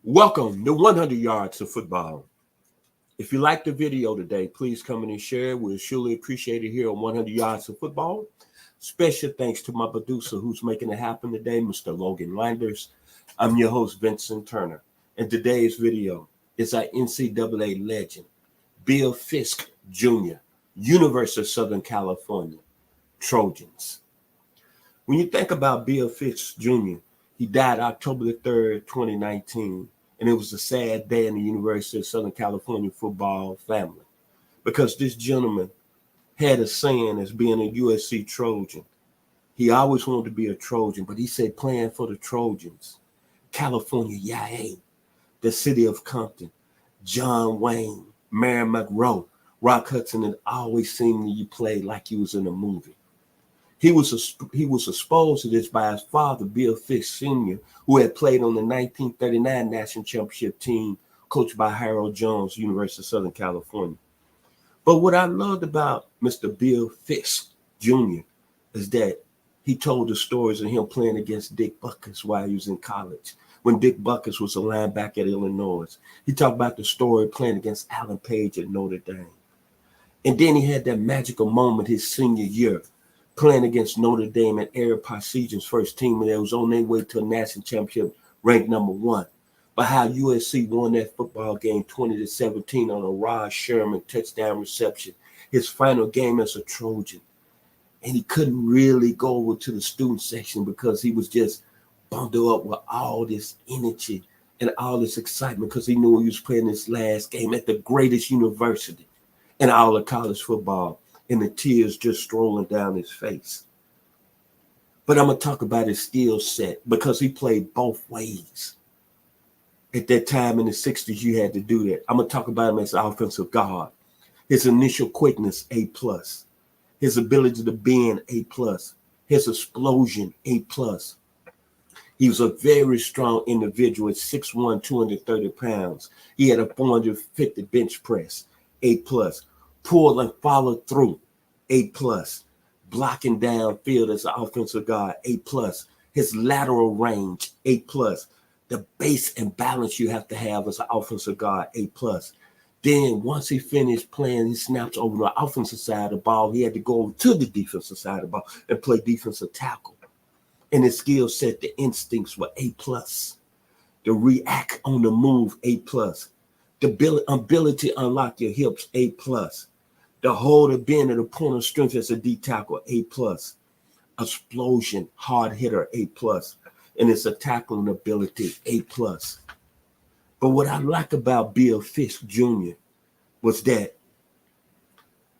Welcome to 100 Yards of Football. If you like the video today, please come in and share. We'll surely appreciate it here on 100 Yards of Football. Special thanks to my producer who's making it happen today, Mr. Logan Landers. I'm your host, Vincent Turner. And today's video is our NCAA legend, Bill Fisk Jr., University of Southern California, Trojans. When you think about Bill Fisk Jr., he died October the 3rd, 2019, and it was a sad day in the University of Southern California football family because this gentleman had a saying as being a USC Trojan. He always wanted to be a Trojan, but he said playing for the Trojans, California, Yay, the city of Compton, John Wayne, Mary Monroe, Rock Hudson, and always seemed you played like he was in a movie. He was exposed to this by his father, Bill Fisk Sr., who had played on the 1939 national championship team coached by Harold Jones, University of Southern California. But what I loved about Mr. Bill Fisk Jr. is that he told the stories of him playing against Dick Butkus while he was in college, when Dick Butkus was a linebacker at Illinois. He talked about the story playing against Alan Page at Notre Dame. And then he had that magical moment his senior year, playing against Notre Dame and Eric Parsegian's first team, and they was on their way to a national championship ranked number 1. But how USC won that football game 20-17 on a Rod Sherman touchdown reception, his final game as a Trojan. And he couldn't really go over to the student section because he was just bundled up with all this energy and all this excitement because he knew he was playing his last game at the greatest university in all of college football. And the tears just strolling down his face. But I'm going to talk about his skill set because he played both ways. At that time in the 60s, you had to do that. I'm going to talk about him as an offensive guard. His initial quickness, A+. His ability to bend, A+. His explosion, A+. He was a very strong individual at 6'1", 230 pounds. He had a 450 bench press, A+. Pull and follow through, A+. Blocking downfield as an offensive guard, A+. His lateral range, A+. The base and balance you have to have as an offensive guard, A+. Then once he finished playing, he snaps over to the offensive side of the ball. He had to go over to the defensive side of the ball and play defensive tackle. And his skill set, the instincts were A+. The react on the move, A+. The ability to unlock your hips, A+. The hold of being at a point of strength as a D tackle, A+. Explosion, hard hitter, A+. And it's a tackling ability, A+. But what I like about Bill Fisk Jr. was that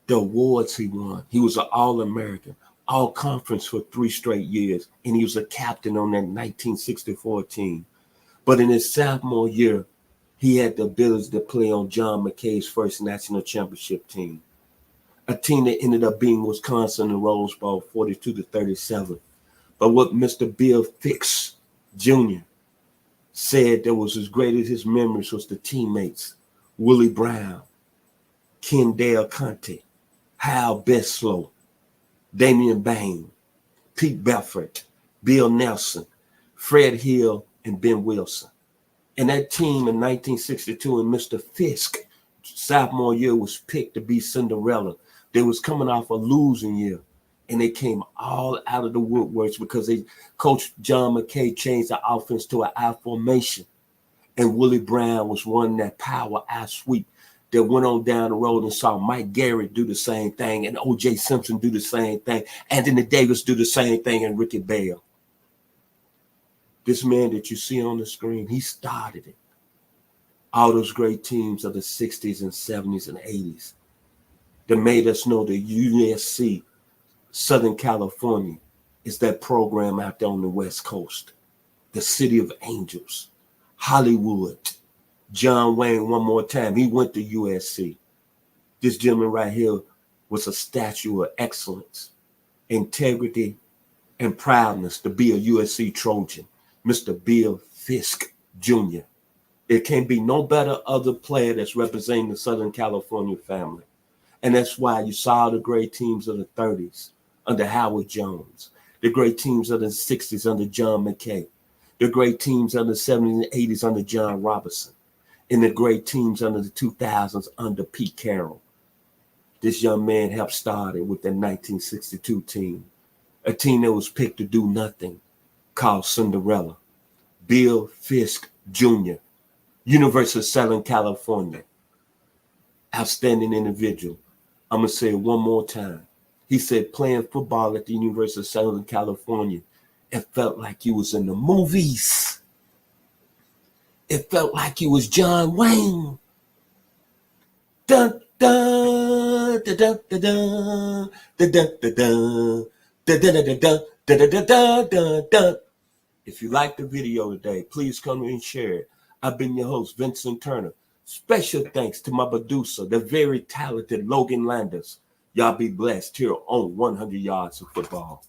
the awards he won, he was an All-American, All-Conference for 3 straight years, and he was a captain on that 1964 team. But in his sophomore year, he had the ability to play on John McKay's first national championship team, a team that ended up being Wisconsin in the Rose Bowl 42-37. But what Mr. Bill Fisk Jr. said that was as great as his memories was the teammates, Willie Brown, Kendall Conte, Hal Beslow, Damian Bain, Pete Belfort, Bill Nelson, Fred Hill, and Ben Wilson. And that team in 1962 and Mr. Fisk, sophomore year, was picked to be Cinderella. They was coming off a losing year, and they came all out of the woodworks because Coach John McKay changed the offense to an I formation. And Willie Brown was running that power I sweep that went on down the road and saw Mike Garrett do the same thing and O.J. Simpson do the same thing, Anthony Davis do the same thing, and Ricky Bell. This man that you see on the screen, he started it. All those great teams of the 60s and 70s and 80s that made us know that USC, Southern California, is that program out there on the West Coast. The City of Angels, Hollywood, John Wayne one more time. He went to USC. This gentleman right here was a statue of excellence, integrity, and proudness to be a USC Trojan, Mr. Bill Fisk Jr. There can't be no better other player that's representing the Southern California family. And that's why you saw the great teams of the 30s under Howard Jones, the great teams of the 60s under John McKay, The great teams under the 70s and 80s under John Robinson, and the great teams under the 2000s under Pete Carroll. This young man helped start it with the 1962 team, a team that was picked to do nothing, called Cinderella. Bill Fisk Jr., University of Southern California. Outstanding individual. I'm going to say it one more time. He said playing football at the University of Southern California, it felt like you was in the movies. It felt like you was John Wayne. Dun, dun, dun, dun, dun, dun, dun, dun, dun, dun, dun, dun, dun, dun, dun. If you like the video today, please come and share it. I've been your host, Vincent Turner. Special thanks to my producer, the very talented Logan Landers. Y'all be blessed here on 100 Yards of Football.